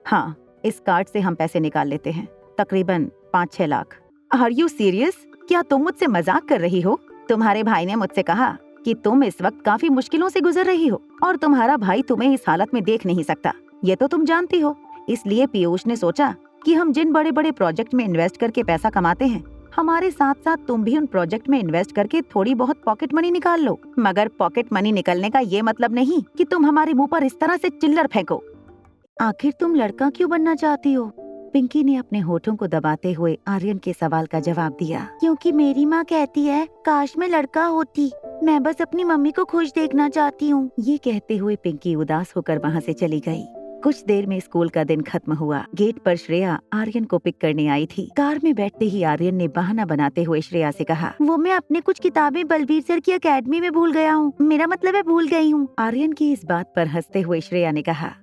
हाँ, इस कार्ड से हम पैसे निकाल लेते हैं, तकरीबन 5-6 लाख। Are you serious? क्या तुम मुझसे मजाक कर रही हो? तुम्हारे भाई ने मुझसे कहा कि तुम इस वक्त काफी मुश्किलों से गुजर रही हो और तुम्हारा भाई तुम्हें इस हालत में देख नहीं सकता, ये तो तुम जानती हो। इसलिए पीयूष ने सोचा कि हम जिन बड़े बड़े प्रोजेक्ट में इन्वेस्ट करके पैसा कमाते हैं, हमारे साथ साथ तुम भी उन प्रोजेक्ट में इन्वेस्ट करके थोड़ी बहुत पॉकेट मनी निकाल लो। मगर पॉकेट मनी निकलने का ये मतलब नहीं कि तुम हमारे मुंह पर इस तरह से चिल्लर फेंको। आखिर तुम लड़का क्यों बनना चाहती हो? पिंकी ने अपने होठों को दबाते हुए आर्यन के सवाल का जवाब दिया। क्योंकि मेरी माँ कहती है काश मैं लड़का होती, मैं बस अपनी मम्मी को खुश देखना चाहती हूँ। ये कहते हुए पिंकी उदास होकर वहाँ से चली गई। कुछ देर में स्कूल का दिन खत्म हुआ। गेट पर श्रेया आर्यन को पिक करने आई थी। कार में बैठते ही आर्यन ने बहाना बनाते हुए श्रेया से कहा, वो मैं अपने कुछ किताबें बलबीर सर की एकेडमी में भूल गया हूँ, मेरा मतलब है भूल गई हूँ। आर्यन की इस बात पर हंसते हुए श्रेया ने कहा,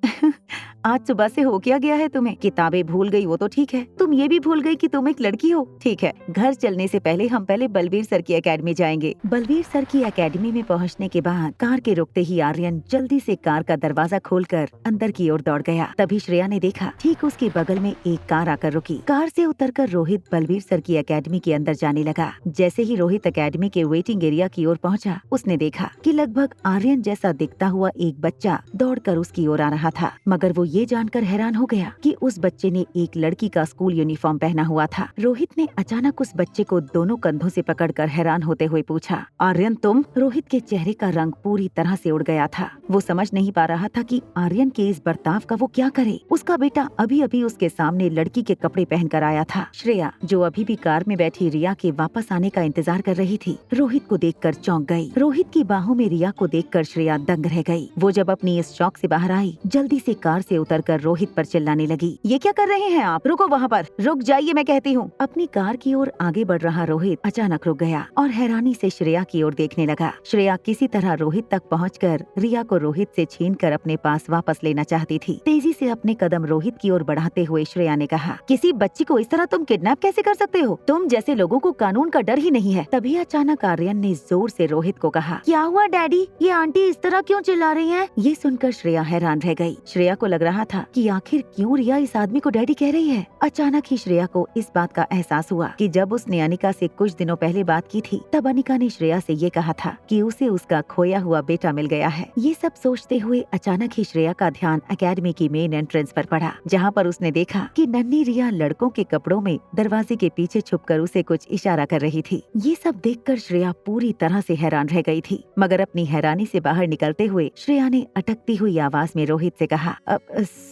आज सुबह से हो क्या गया है तुम्हें? किताबें भूल गई वो तो ठीक है, तुम ये भी भूल गई कि तुम एक लड़की हो। ठीक है, घर चलने से पहले हम पहले बलबीर सर की एकेडमी जाएंगे। बलबीर सर की एकेडमी में पहुंचने के बाद कार के रुकते ही आर्यन जल्दी से कार का दरवाजा खोलकर अंदर की ओर दौड़ गया। तभी श्रेया ने देखा ठीक उसके बगल में एक कार आकर रुकी। कार से उतरकर रोहित बलबीर सर की एकेडमी के अंदर जाने लगा। जैसे ही रोहित एकेडमी के वेटिंग एरिया की ओर पहुँचा, उसने देखा कि लगभग आर्यन जैसा दिखता हुआ एक बच्चा दौड़कर उसकी ओर आ रहा था। मगर वो ये जानकर हैरान हो गया कि उस बच्चे ने एक लड़की का स्कूल यूनिफॉर्म पहना हुआ था। रोहित ने अचानक उस बच्चे को दोनों कंधों से पकड़कर हैरान होते हुए पूछा, आर्यन तुम? रोहित के चेहरे का रंग पूरी तरह से उड़ गया था। वो समझ नहीं पा रहा था कि आर्यन के इस बर्ताव का वो क्या करे। उसका बेटा अभी अभी उसके सामने लड़की के कपड़े पहनकर आया था। श्रेया, जो अभी भी कार में बैठी रिया के वापस आने का इंतजार कर रही थी, रोहित को देखकर चौंक गई। रोहित की बाहों में रिया को देखकर श्रेया दंग रह गई। वो जब अपनी इस शौक से बाहर आई, जल्दी से कार से उतरकर रोहित पर चिल्लाने लगी, ये क्या कर रहे हैं आप? रुको वहाँ पर, रुक जाइए मैं कहती हूँ। अपनी कार की ओर आगे बढ़ रहा रोहित अचानक रुक गया और हैरानी से श्रेया की ओर देखने लगा। श्रेया किसी तरह रोहित तक पहुंचकर रिया को रोहित से छीनकर अपने पास वापस लेना चाहती थी। तेजी से अपने कदम रोहित की ओर बढ़ाते हुए श्रेया ने कहा, किसी बच्ची को इस तरह तुम किडनैप कैसे कर सकते हो? तुम जैसे लोगों को कानून का डर ही नहीं है। तभी अचानक आर्यन ने जोर से रोहित को कहा, क्या हुआ डैडी? ये आंटी इस तरह क्यों चिल्ला रही है? ये सुनकर श्रेया हैरान रह गई। श्रेया को लग रहा था कि आखिर क्यों रिया इस आदमी को डैडी कह रही है। अचानक ही श्रेया को इस बात का एहसास हुआ कि जब उसने अनिका से कुछ दिनों पहले बात की थी, तब अनिका ने श्रेया से ये कहा था कि उसे उसका खोया हुआ बेटा मिल गया है। ये सब सोचते हुए अचानक ही श्रेया का ध्यान एकेडमी की मेन एंट्रेंस पर पड़ा, जहाँ पर उसने देखा कि नन्ही रिया लड़कों के कपड़ों में दरवाजे के पीछे छुपकर उसे कुछ इशारा कर रही थी। ये सब देखकर श्रेया पूरी तरह से हैरान रह गई थी। मगर अपनी हैरानी से बाहर निकलते हुए श्रेया ने अटकती हुई आवाज में रोहित से कहा,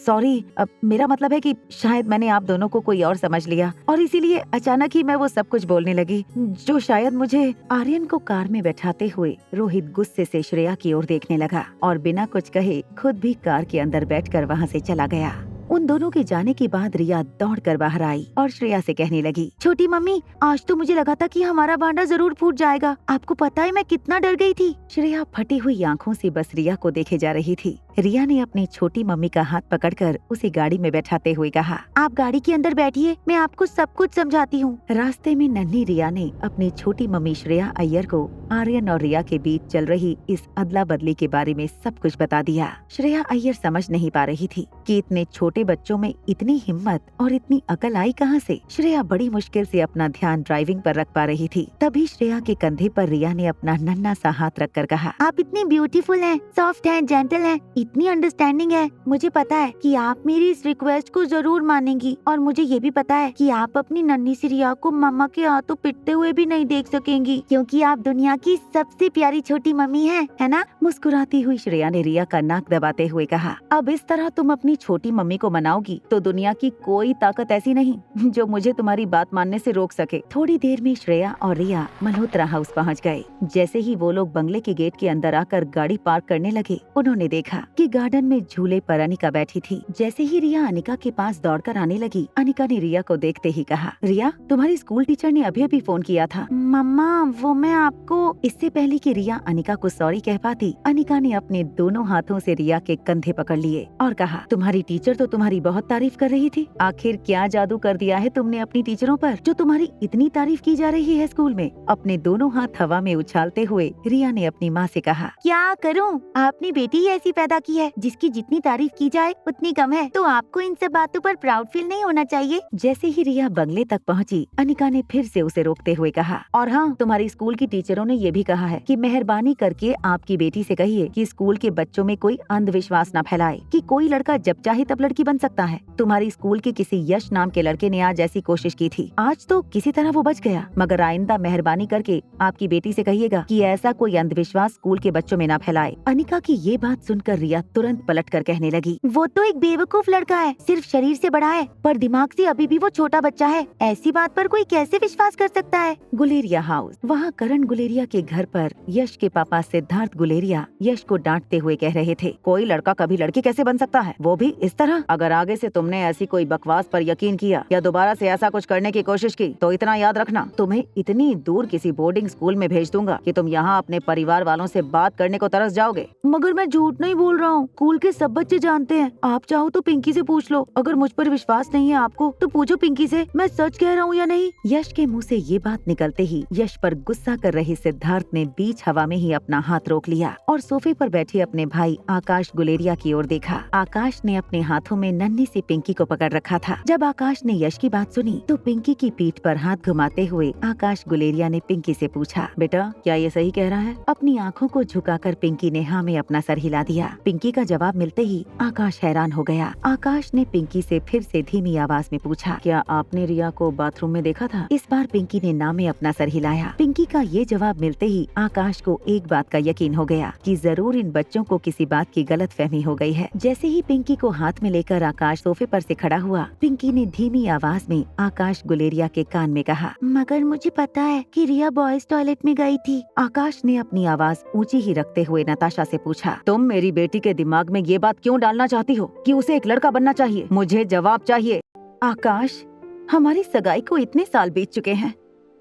सॉरी, मेरा मतलब है कि शायद मैंने आप दोनों को कोई और समझ लिया और इसीलिए अचानक ही मैं वो सब कुछ बोलने लगी जो शायद मुझे। आर्यन को कार में बैठाते हुए रोहित गुस्से से श्रेया की ओर देखने लगा और बिना कुछ कहे खुद भी कार के अंदर बैठकर वहाँ से चला गया। उन दोनों के जाने के बाद रिया दौड़कर बाहर आई और श्रेया से कहने लगी, छोटी मम्मी, आज तो मुझे लगा था कि हमारा भांडा जरूर फूट जाएगा। आपको पता है मैं कितना डर गई थी। श्रेया फटी हुई आंखों से बस रिया को देखे जा रही थी। रिया ने अपनी छोटी मम्मी का हाथ पकड़कर उसे गाड़ी में बैठाते हुए कहा, आप गाड़ी के अंदर बैठिए, मैं आपको सब कुछ समझाती हूँ। रास्ते में नन्ही रिया ने अपनी छोटी मम्मी श्रेया अय्यर को आर्यन और रिया के बीच चल रही इस अदला बदली के बारे में सब कुछ बता दिया। श्रेया अय्यर समझ नहीं पा रही थी कि इतने छोटे बच्चों में इतनी हिम्मत और इतनी अकल आई कहाँ से। श्रेया बड़ी मुश्किल से अपना ध्यान ड्राइविंग पर रख पा रही थी। तभी श्रेया के कंधे पर रिया ने अपना नन्हा सा हाथ रखकर कहा, आप इतनी ब्यूटीफुल हैं, सॉफ्ट हैं, जेंटल हैं, इतनी अंडरस्टैंडिंग है। मुझे पता है कि आप मेरी इस रिक्वेस्ट को जरूर मानेंगी और मुझे ये भी पता है कि आप अपनी नन्ही सी रिया को मम्मा के हाथों पिटते हुए भी नहीं देख सकेंगी, क्योंकि आप दुनिया की सबसे प्यारी छोटी मम्मी हैं, है ना? मुस्कुराती हुई श्रेया ने रिया का नाक दबाते हुए कहा, अब इस तरह तुम अपनी छोटी मम्मी को मनाओगी तो दुनिया की कोई ताकत ऐसी नहीं जो मुझे तुम्हारी बात मानने से रोक सके। थोड़ी देर में श्रेया और रिया मल्होत्रा हाउस पहुँच गए। जैसे ही वो लोग बंगले के गेट के अंदर आकर गाड़ी पार्क करने लगे, उन्होंने देखा कि गार्डन में झूले पर अनिका बैठी थी। जैसे ही रिया अनिका के पास दौड़कर आने लगी, अनिका ने रिया को देखते ही कहा, रिया, तुम्हारी स्कूल टीचर ने अभी अभी फोन किया था। मम्मा, वो मैं आपको। इससे पहले कि रिया अनिका को सॉरी कह पाती, अनिका ने अपने दोनों हाथों से रिया के कंधे पकड़ लिए और कहा, तुम्हारी टीचर तो तुम्हारी बहुत तारीफ कर रही थी। आखिर क्या जादू कर दिया है तुमने अपनी टीचरों पर जो तुम्हारी इतनी तारीफ की जा रही है स्कूल में? अपने दोनों हाथ हवा में उछालते हुए रिया ने अपनी माँ से कहा, क्या करूँ, आपने बेटी ही ऐसी पैदा लड़की है जिसकी जितनी तारीफ की जाए उतनी कम है, तो आपको इन सब बातों पर प्राउड फील नहीं होना चाहिए। जैसे ही रिया बंगले तक पहुंची, अनिका ने फिर से उसे रोकते हुए कहा, और हाँ, तुम्हारी स्कूल की टीचरों ने ये भी कहा है कि मेहरबानी करके आपकी बेटी से कहिए कि स्कूल के बच्चों में कोई अंधविश्वास न फैलाए कि कोई लड़का जब चाहे तब लड़की बन सकता है। तुम्हारी स्कूल के किसी यश नाम के लड़के ने आज ऐसी कोशिश की थी, आज तो किसी तरह वो बच गया, मगर आइंदा मेहरबानी करके आपकी बेटी से कहिएगा कि ऐसा कोई अंधविश्वास स्कूल के बच्चों में न फैलाए। अनिका की ये बात सुनकर रिया तुरंत पलट कर कहने लगी, वो तो एक बेवकूफ लड़का है, सिर्फ शरीर से बड़ा है पर दिमाग से अभी भी वो छोटा बच्चा है, ऐसी बात पर कोई कैसे विश्वास कर सकता है। गुलेरिया हाउस। वहाँ करण गुलेरिया के घर पर यश के पापा सिद्धार्थ गुलेरिया यश को डांटते हुए कह रहे थे, कोई लड़का कभी लड़की कैसे बन सकता है, वो भी इस तरह। अगर आगे से तुमने ऐसी कोई बकवास पर यकीन किया या दोबारा से ऐसा कुछ करने की कोशिश की तो इतना याद रखना, तुम्हें इतनी दूर किसी बोर्डिंग स्कूल में भेज दूंगा कि तुम यहाँ अपने परिवार वालों से बात करने को तरस जाओगे। मगर मैं झूठ नहीं बोल रहा हूँ, स्कूल के सब बच्चे जानते हैं, आप चाहो तो पिंकी से पूछ लो, अगर मुझ पर विश्वास नहीं है आपको तो पूछो पिंकी से, मैं सच कह रहा हूँ या नहीं। यश के मुँह से ये बात निकलते ही यश पर गुस्सा कर रहे सिद्धार्थ ने बीच हवा में ही अपना हाथ रोक लिया और सोफे पर बैठे अपने भाई आकाश गुलेरिया की ओर देखा। आकाश ने अपने हाथों में नन्ही सी पिंकी को पकड़ रखा था। जब आकाश ने यश की बात सुनी तो पिंकी की पीठ पर हाथ घुमाते हुए आकाश गुलेरिया ने पिंकी से पूछा, बेटा क्या ये सही कह रहा है? अपनी आँखों को झुकाकर पिंकी ने हाँ में अपना सर हिला दिया। पिंकी का जवाब मिलते ही आकाश हैरान हो गया। आकाश ने पिंकी से फिर से धीमी आवाज में पूछा, क्या आपने रिया को बाथरूम में देखा था? इस बार पिंकी ने ना में अपना सर हिलाया। पिंकी का ये जवाब मिलते ही आकाश को एक बात का यकीन हो गया कि जरूर इन बच्चों को किसी बात की गलतफहमी हो गई है। जैसे ही पिंकी को हाथ में लेकर आकाश सोफे पर से खड़ा हुआ, पिंकी ने धीमी आवाज में आकाश गुलेरिया के कान में कहा, मगर मुझे पता है कि रिया बॉयज टॉयलेट में गई थी। आकाश ने अपनी आवाज ऊंची ही रखते हुए नताशा से पूछा, तुम मेरी बेटी के दिमाग में ये बात क्यों डालना चाहती हो कि उसे एक लड़का बनना चाहिए? मुझे जवाब चाहिए। आकाश, हमारी सगाई को इतने साल बीत चुके हैं,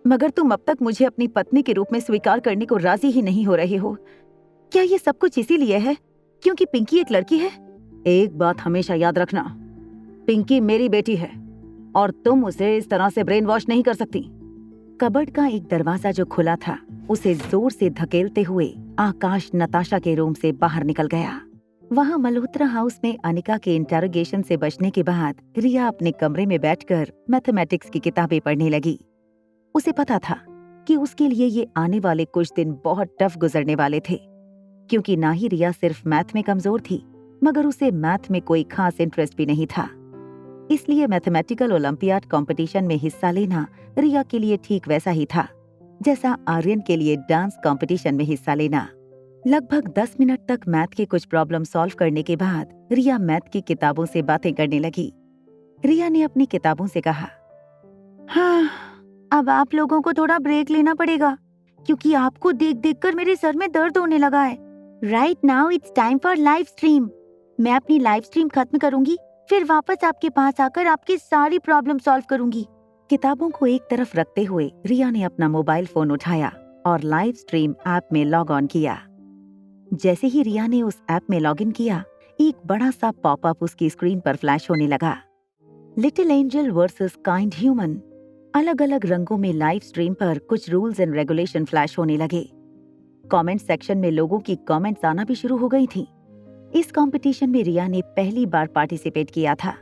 मगर तुम अब तक मुझे अपनी पत्नी के रूप में स्वीकार करने को राजी ही नहीं हो रहे हो। क्या ये सब कुछ इसीलिए है क्योंकि पिंकी एक लड़की है? एक बात हमेशा याद रखना, पिंकी मेरी बेटी है और तुम उसे इस तरह से ब्रेन वॉश नहीं कर सकती। कबर्ड का एक दरवाजा जो खुला था उसे जोर से धकेलते हुए आकाश नताशा के रूम से बाहर निकल गया। वहाँ मल्होत्रा हाउस में अनिका के इंटरोगेशन से बचने के बाद रिया अपने कमरे में बैठकर मैथमेटिक्स की किताबें पढ़ने लगी। उसे पता था कि उसके लिए ये आने वाले कुछ दिन बहुत टफ गुजरने वाले थे, क्योंकि ना ही रिया सिर्फ मैथ में कमजोर थी, मगर उसे मैथ में कोई खास इंटरेस्ट भी नहीं था। इसलिए मैथमेटिकल ओलंपियाड कंपटीशन में हिस्सा लेना रिया के लिए ठीक वैसा ही था जैसा आर्यन के लिए डांस कंपटीशन में हिस्सा लेना। लगभग 10 मिनट तक मैथ के कुछ प्रॉब्लम सॉल्व करने के बाद रिया मैथ की किताबों से बातें करने लगी। रिया ने अपनी किताबों से कहा, हाँ, अब आप लोगों को थोड़ा ब्रेक लेना पड़ेगा क्योंकि आपको देख देख कर मेरे सर में दर्द होने लगा है। Right now it's time for live stream. मैं अपनी लाइव स्ट्रीम खत्म करूंगी, फिर वापस आपके पास आकर आपकी सारी प्रॉब्लम सॉल्व करूंगी। किताबों को एक तरफ रखते हुए रिया ने अपना मोबाइल फोन उठाया और लाइव स्ट्रीम ऐप में लॉग ऑन किया। जैसे ही रिया ने उस ऐप में लॉगिन किया, एक बड़ा सा पॉपअप उसकी स्क्रीन पर फ्लैश होने लगा। Little angel versus kind human. अलग अलग रंगों में लाइव स्ट्रीम पर कुछ रूल्स एंड रेगुलेशन फ्लैश होने लगे। कमेंट सेक्शन में लोगों की कमेंट्स आना भी शुरू हो गई थी। इस कंपटीशन में रिया ने पहली बार पार्टिसिपेट किया था।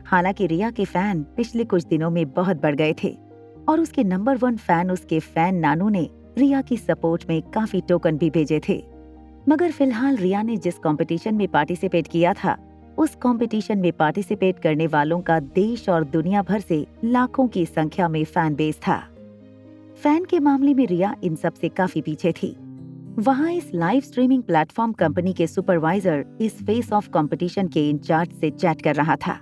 हालांकि रिया के फैन पिछले कुछ दिनों में बहुत बढ़ गए थे और उसके नंबर 1 फैन उसके फैन नानू ने रिया की सपोर्ट में काफी टोकन भी भेजे थे। मगर फिलहाल रिया ने जिस कंपटीशन में पार्टिसिपेट किया था, उस कंपटीशन में पार्टिसिपेट करने वालों का देश और दुनिया भर से लाखों की संख्या में फैन बेस था। फैन के मामले में रिया इन सब से काफी पीछे थी। वहाँ इस लाइव स्ट्रीमिंग प्लेटफॉर्म कंपनी के सुपरवाइजर इस फेस ऑफ कंपटीशन के इंचार्ज से चैट कर रहा था।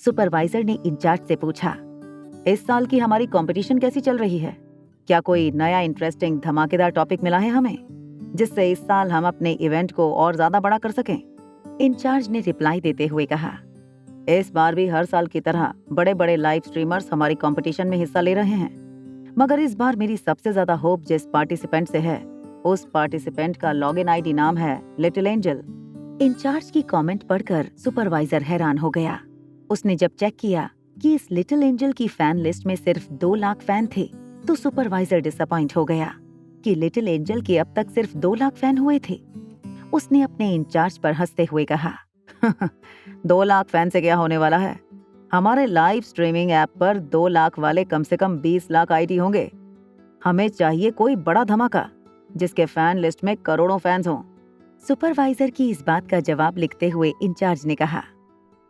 सुपरवाइजर ने इंचार्ज से पूछा, इस साल की हमारी कंपटीशन कैसी चल रही है? क्या कोई नया इंटरेस्टिंग धमाकेदार टॉपिक मिला है हमें, जिससे इस साल हम अपने इवेंट को और ज्यादा बड़ा कर सकें? इंचार्ज ने रिप्लाई देते हुए कहा, इस बार भी हर साल की तरह बड़े बड़े लाइव स्ट्रीमर्स हमारी कंपटीशन में हिस्सा ले रहे हैं, मगर इस बार मेरी सबसे ज्यादा होप जिस पार्टिसिपेंट से है, उस पार्टिसिपेंट का लॉगिन आईडी नाम है लिटिल एंजल। इंचार्ज की कमेंट पढ़कर सुपरवाइजर हैरान हो गया। उसने जब चेक किया कि इस लिटिल एंजल की फैन लिस्ट में सिर्फ 2 लाख फैन थे, तो सुपरवाइजर डिसअपॉइंट हो गया कि लिटिल एंजल के अब तक सिर्फ 2 लाख फैन हुए थे। उसने अपने इंचार्ज पर हंसते हुए कहा, 2 लाख फैन से क्या होने वाला है? हमारे लाइव स्ट्रीमिंग ऐप पर 2 लाख वाले कम से कम 20 लाख आईडी होंगे। हमें चाहिए कोई बड़ा धमाका जिसके फैन लिस्ट में करोड़ों फैंस हों। सुपरवाइजर की इस बात का जवाब लिखते हुए इंचार्ज ने कहा,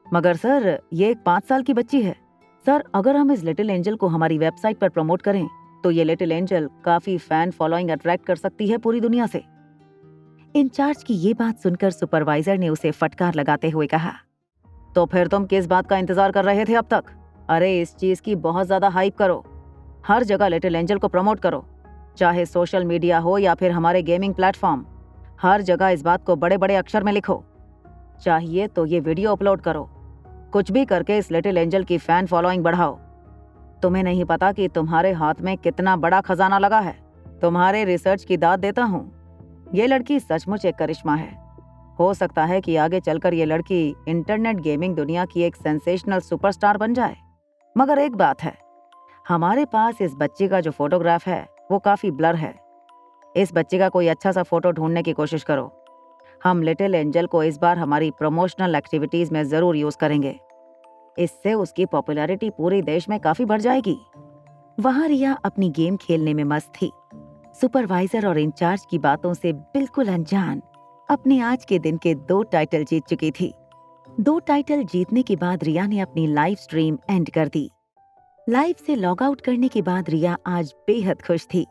मगर सर, ये एक 5 साल की बच्ची है। सर, अगर हम इस लिटिल एंजल को हमारी वेबसाइट पर प्रमोट करें तो ये लिटिल एंजल काफी फैन फॉलोइंग अट्रैक्ट कर सकती है पूरी दुनिया से। इंचार्ज की ये बात सुनकर सुपरवाइजर ने उसे फटकार लगाते हुए कहा, तो फिर तुम किस बात का इंतजार कर रहे थे अब तक? अरे, इस चीज की बहुत ज्यादा हाइप करो। हर जगह लिटिल एंजल को प्रमोट करो, चाहे सोशल मीडिया हो या फिर हमारे गेमिंग प्लेटफॉर्म। हर जगह इस बात को बड़े बड़े अक्षर में लिखो। चाहिए तो ये वीडियो अपलोड करो। कुछ भी करके इस लिटिल एंजल की फैन फॉलोइंग बढ़ाओ। तुम्हें नहीं पता कि तुम्हारे हाथ में कितना बड़ा खजाना लगा है। तुम्हारे रिसर्च की दाद देता हूँ। ये लड़की सचमुच एक करिश्मा है। हो सकता है कि आगे चलकर ये लड़की इंटरनेट गेमिंग दुनिया की एक सेंसेशनल सुपरस्टार बन जाए। मगर एक बात है, हमारे पास इस बच्चे का जो फोटोग्राफ है वो काफी ब्लर है। इस बच्चे का कोई अच्छा सा फोटो ढूंढने की कोशिश करो। हम लिटिल एंजल को इस बार हमारी प्रमोशनल एक्टिविटीज में जरूर यूज करेंगे। इससे उसकी पॉपुलैरिटी पूरे देश में काफी बढ़ जाएगी। वहां रिया अपनी गेम खेलने में मस्त थी। सुपरवाइजर और इंचार्ज की बातों से बिल्कुल अनजान अपने आज के दिन के 2 टाइटल जीत चुकी थी। 2 टाइटल जीतने के बाद रिया ने अपनी लाइव स्ट्रीम एंड कर दी। लाइव से लॉग आउट करने के बाद रिया आज बेहद खुश थी।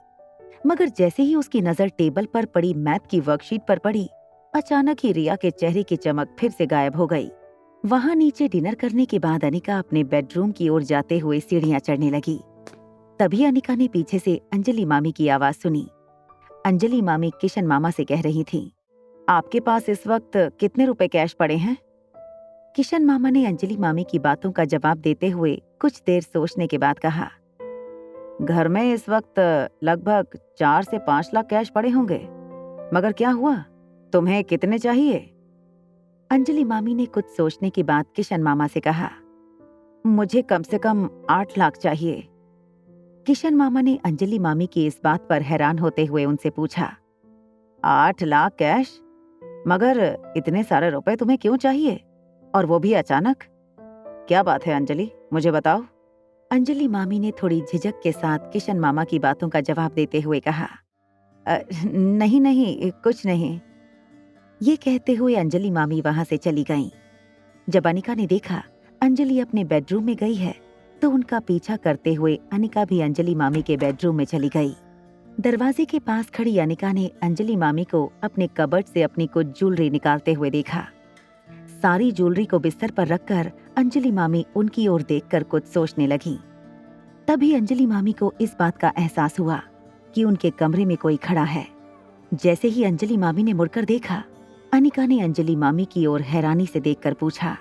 मगर जैसे ही उसकी नजर टेबल पर पड़ी मैथ की वर्कशीट पर पड़ी, अचानक ही रिया के चेहरे की चमक फिर से गायब हो गई। वहां नीचे डिनर करने के बाद अनिका अपने बेडरूम की ओर जाते हुए सीढ़ियां चढ़ने लगी। तभी अनिका ने पीछे से अंजलि मामी की आवाज सुनी। अंजलि मामी किशन मामा से कह रही थी, आपके पास इस वक्त कितने रुपए कैश पड़े हैं? किशन मामा ने अंजलि मामी की बातों का जवाब देते हुए कुछ देर सोचने के बाद कहा, घर में इस वक्त लगभग 4 से 5 लाख कैश पड़े होंगे। मगर क्या हुआ? तुम्हें कितने चाहिए? अंजलि मामी ने कुछ सोचने के बाद किशन मामा से कहा, मुझे कम से कम 8 लाख चाहिए। किशन मामा ने अंजलि मामी की इस बात पर हैरान होते हुए उनसे पूछा, 8 लाख कैश? मगर इतने सारे रुपए तुम्हें क्यों चाहिए, और वो भी अचानक? क्या बात है अंजलि, मुझे बताओ। अंजलि मामी ने थोड़ी झिझक के साथ किशन मामा की बातों का जवाब देते हुए कहा, नहीं नहीं, कुछ नहीं। ये कहते हुए अंजलि मामी वहां से चली गईं। जब अनिका ने देखा अंजलि अपने बेडरूम में गई है तो उनका पीछा करते हुए अनिका भी अंजलि मामी के बेडरूम में चली गई। दरवाजे के पास खड़ी अनिका ने अंजलि मामी को अपने कबर्ड से अपनी कुछ ज्वेलरी निकालते हुए देखा। सारी ज्वेलरी को बिस्तर पर रखकर अंजलि मामी उनकी ओर देखकर कुछ सोचने लगी। तभी अंजलि मामी को इस बात का एहसास हुआ कि उनके कमरे में कोई खड़ा है। जैसे ही अंजलि मामी ने मुड़कर देखा, अनिका ने अंजलि मामी की ओर हैरानी से देखकर पूछा,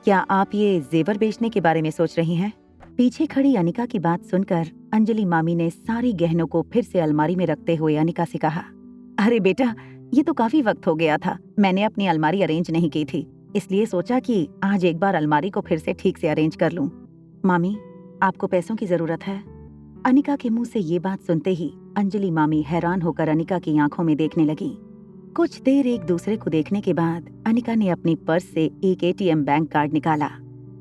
क्या आप ये जेवर बेचने के बारे में सोच रही हैं? पीछे खड़ी अनिका की बात सुनकर अंजलि मामी ने सारी गहनों को फिर से अलमारी में रखते हुए अनिका से कहा, अरे बेटा, ये तो काफी वक्त हो गया था, मैंने अपनी अलमारी अरेंज नहीं की थी, इसलिए सोचा कि आज एक बार अलमारी को फिर से ठीक से अरेंज कर लूं। मामी, आपको पैसों की जरूरत है? अनिका के मुंह से ये बात सुनते ही अंजलि मामी हैरान होकर अनिका की आंखों में देखने लगी। कुछ देर एक दूसरे को देखने के बाद अनिका ने अपनी पर्स से एक एटीएम बैंक कार्ड निकाला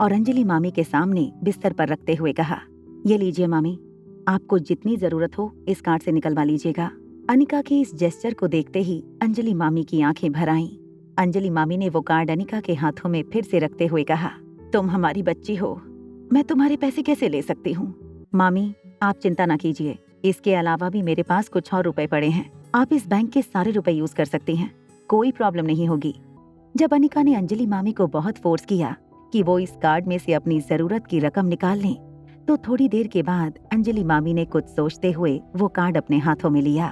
और अंजलि मामी के सामने बिस्तर पर रखते हुए कहा, ये लीजिए मामी, आपको जितनी जरूरत हो इस कार्ड से निकलवा लीजिएगा। अनिका के इस जेस्चर को देखते ही अंजलि मामी की आंखें भर आईं। अंजलि मामी ने वो कार्ड अनिका के हाथों में फिर से रखते हुए कहा, तुम हमारी बच्ची हो, मैं तुम्हारे पैसे कैसे ले सकती हूँ? मामी, आप चिंता ना कीजिए, इसके अलावा भी मेरे पास कुछ और रुपए पड़े हैं, आप इस बैंक के सारे रुपए यूज कर सकती हैं, कोई प्रॉब्लम नहीं होगी। जब अनिका ने अंजलि मामी को बहुत फोर्स किया कि वो इस कार्ड में से अपनी जरूरत की रकम निकाल लें, तो थोड़ी देर के बाद अंजलि मामी ने कुछ सोचते हुए वो कार्ड अपने हाथों में लिया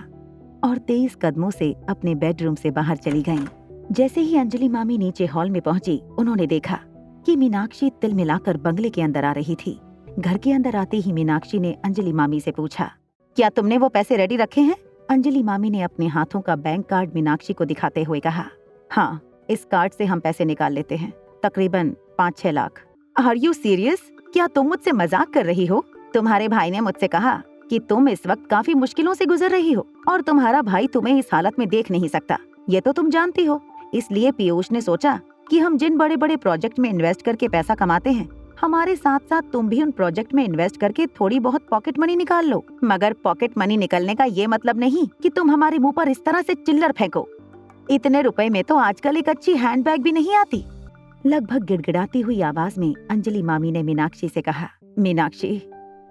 और तेज कदमों से अपने बेडरूम से बाहर चली गईं। जैसे ही अंजलि मामी नीचे हॉल में पहुंची, उन्होंने देखा कि मीनाक्षी तिल मिलाकर बंगले के अंदर आ रही थी। घर के अंदर आते ही मीनाक्षी ने अंजलि मामी से पूछा, क्या तुमने वो पैसे रेडी रखे हैं? अंजलि मामी ने अपने हाथों का बैंक कार्ड मीनाक्षी को दिखाते हुए कहा, हाँ, इस कार्ड से हम पैसे निकाल लेते हैं, तकरीबन 5-6 लाख। Are you serious? क्या तुम मुझसे मजाक कर रही हो? तुम्हारे भाई ने मुझसे कहा कि तुम इस वक्त काफी मुश्किलों से गुजर रही हो और तुम्हारा भाई तुम्हें इस हालत में देख नहीं सकता। ये तो तुम जानती हो। इसलिए पीयूष ने सोचा कि हम जिन बड़े बड़े प्रोजेक्ट में इन्वेस्ट करके पैसा कमाते हैं, हमारे साथ साथ तुम भी उन प्रोजेक्ट में इन्वेस्ट करके थोड़ी बहुत पॉकेट मनी निकाल लो। मगर पॉकेट मनी निकलने का ये मतलब नहीं कि तुम हमारे मुंह पर इस तरह से चिल्लर फेंको। इतने रुपए में तो आजकल एक अच्छी हैंडबैग भी नहीं आती। लगभग गिड़गिड़ाती हुई आवाज में अंजलि मामी ने मीनाक्षी से कहा, मीनाक्षी,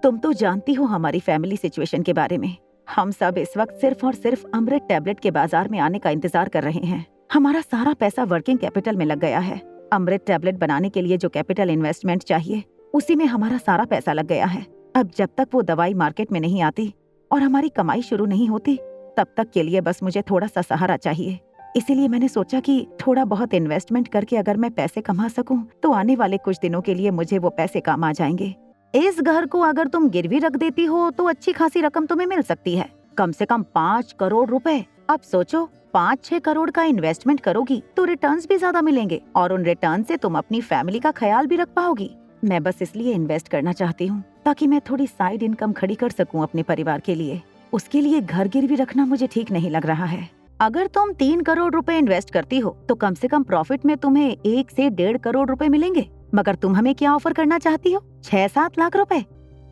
तुम तो जानती हो हमारी फैमिली सिचुएशन के बारे में। हम सब इस वक्त सिर्फ और सिर्फ अमृत टैबलेट के बाजार में आने का इंतजार कर रहे हैं। हमारा सारा पैसा वर्किंग कैपिटल में लग गया है। अमृत टैबलेट बनाने के लिए जो कैपिटल इन्वेस्टमेंट चाहिए, उसी में हमारा सारा पैसा लग गया है। अब जब तक वो दवाई मार्केट में नहीं आती और हमारी कमाई शुरू नहीं होती, तब तक के लिए बस मुझे थोड़ा सा सहारा चाहिए। इसीलिए मैंने सोचा कि थोड़ा बहुत इन्वेस्टमेंट करके अगर मैं पैसे कमा सकूं, तो आने वाले कुछ दिनों के लिए मुझे वो पैसे काम आ जाएंगे। इस घर को अगर तुम गिरवी रख देती हो तो अच्छी खासी रकम तुम्हें मिल सकती है, कम से कम 5 करोड़ रुपए। अब सोचो, 5-6 करोड़ का इन्वेस्टमेंट करोगी तो रिटर्न्स भी ज्यादा मिलेंगे और उन रिटर्न से तुम अपनी फैमिली का ख्याल भी रख पाओगी। मैं बस इसलिए इन्वेस्ट करना चाहती हूँ ताकि मैं थोड़ी साइड इनकम खड़ी कर सकूँ अपने परिवार के लिए। उसके लिए घर गिरवी रखना मुझे ठीक नहीं लग रहा है। अगर तुम 3 करोड़ रुपए इन्वेस्ट करती हो तो कम से कम प्रॉफिट में तुम्हें 1 से 1.5 करोड़ रुपए मिलेंगे। मगर तुम हमें क्या ऑफर करना चाहती हो? 6-7 लाख रुपए।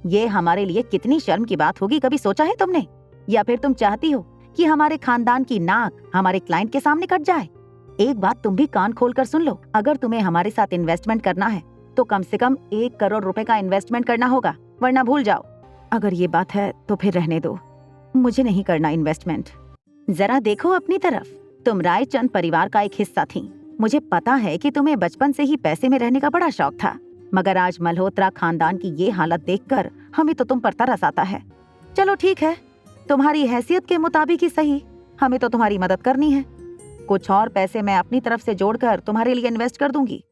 ये हमारे लिए कितनी शर्म की बात होगी, कभी सोचा है तुमने? या फिर तुम चाहती हो कि हमारे खानदान की नाक हमारे क्लाइंट के सामने कट जाए? एक बात तुम भी कान खोल कर सुन लो, अगर तुम्हें हमारे साथ इन्वेस्टमेंट करना है तो कम से कम 1 करोड़ रुपए का इन्वेस्टमेंट करना होगा, वरना भूल जाओ। अगर ये बात है तो फिर रहने दो, मुझे नहीं करना इन्वेस्टमेंट। जरा देखो अपनी तरफ, तुम रायचंद परिवार का एक हिस्सा थी। मुझे पता है कि तुम्हें बचपन से ही पैसे में रहने का बड़ा शौक था, मगर आज मल्होत्रा खानदान की ये हालत देखकर हमें तो तुम पर तरस आता है। चलो ठीक है, तुम्हारी हैसियत के मुताबिक ही सही, हमें तो तुम्हारी मदद करनी है। कुछ और पैसे मैं अपनी तरफ से जोड़कर तुम्हारे लिए इन्वेस्ट कर दूंगी।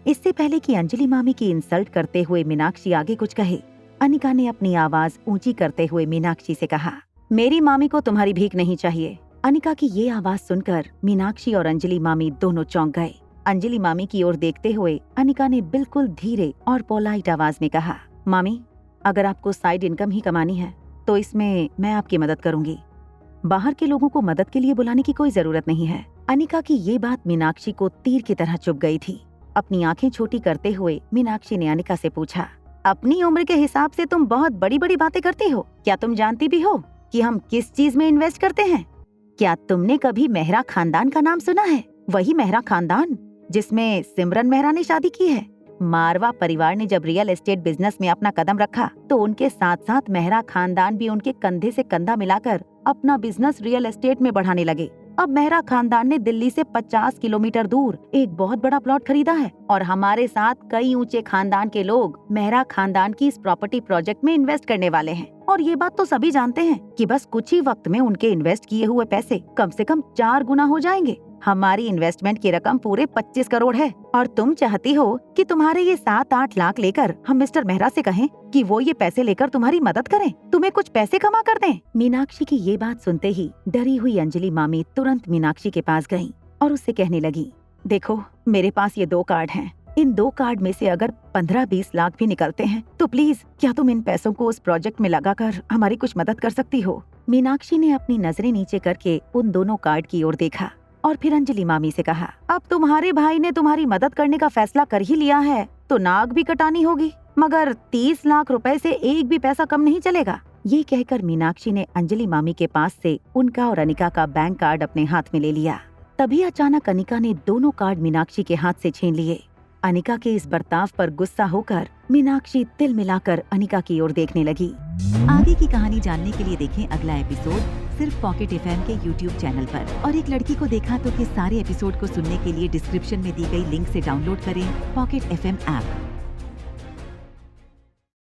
इससे पहले कि अंजलि मामी की इंसल्ट करते हुए मीनाक्षी आगे कुछ कहे, अनिका ने अपनी आवाज ऊंची करते हुए मीनाक्षी से कहा, मेरी मामी को तुम्हारी भीख नहीं चाहिए। अनिका की ये आवाज सुनकर मीनाक्षी और अंजलि मामी दोनों चौंक गए। अंजलि मामी की ओर देखते हुए अनिका ने बिल्कुल धीरे और पोलाइट आवाज में कहा, मामी, अगर आपको साइड इनकम ही कमानी है तो इसमें मैं आपकी मदद करूंगी। बाहर के लोगों को मदद के लिए बुलाने की कोई जरूरत नहीं है। अनिका की ये बात मीनाक्षी को तीर की तरह चुभ गई थी। अपनी आंखें छोटी करते हुए मीनाक्षी ने अनिका से पूछा, अपनी उम्र के हिसाब से तुम बहुत बड़ी बड़ी बातें करती हो। क्या तुम जानती भी हो कि हम किस चीज में इन्वेस्ट करते हैं? क्या तुमने कभी मेहरा खानदान का नाम सुना है? वही मेहरा खानदान जिसमें सिमरन मेहरा ने शादी की है। मारवा परिवार ने जब रियल एस्टेट बिजनेस में अपना कदम रखा तो उनके साथ साथ मेहरा खानदान भी उनके कंधे से कंधा मिलाकर अपना बिजनेस रियल एस्टेट में बढ़ाने लगे। अब मेहरा खानदान ने दिल्ली से 50 किलोमीटर दूर एक बहुत बड़ा प्लॉट खरीदा है और हमारे साथ कई ऊंचे खानदान के लोग मेहरा खानदान की इस प्रॉपर्टी प्रोजेक्ट में इन्वेस्ट करने वाले हैं। और ये बात तो सभी जानते हैं कि बस कुछ ही वक्त में उनके इन्वेस्ट किए हुए पैसे कम से कम 4 गुना हो जाएंगे। हमारी इन्वेस्टमेंट की रकम पूरे 25 करोड़ है और तुम चाहती हो कि तुम्हारे ये 7-8 लाख लेकर हम मिस्टर मेहरा से कहें कि वो ये पैसे लेकर तुम्हारी मदद करें, तुम्हें कुछ पैसे कमा कर दें। मीनाक्षी की ये बात सुनते ही डरी हुई अंजलि मामी तुरंत मीनाक्षी के पास गयी और उससे कहने लगी, देखो, मेरे पास ये 2 कार्ड हैं। इन 2 कार्ड में से अगर 15-20 लाख भी निकलते हैं तो प्लीज क्या तुम इन पैसों को उस प्रोजेक्ट में लगाकर हमारी कुछ मदद कर सकती हो? मीनाक्षी ने अपनी नजरें नीचे करके उन दोनों कार्ड की ओर देखा और फिर अंजलि मामी से कहा, अब तुम्हारे भाई ने तुम्हारी मदद करने का फैसला कर ही लिया है तो नाक भी कटानी होगी, मगर 30 लाख रुपए से एक भी पैसा कम नहीं चलेगा। ये कहकर मीनाक्षी ने अंजलि मामी के पास से उनका और अनिका का बैंक कार्ड अपने हाथ में ले लिया। तभी अचानक अनिका ने दोनों कार्ड मीनाक्षी के हाथ से छीन लिए। अनिका के इस बर्ताव पर गुस्सा होकर मीनाक्षी तिल मिलाकर अनिका की ओर देखने लगी। आगे की कहानी जानने के लिए देखें अगला एपिसोड सिर्फ पॉकेट एफएम के YouTube चैनल पर। और एक लड़की को देखा तो के सारे एपिसोड को सुनने के लिए डिस्क्रिप्शन में दी गई लिंक से डाउनलोड करें पॉकेट एफएम ऐप।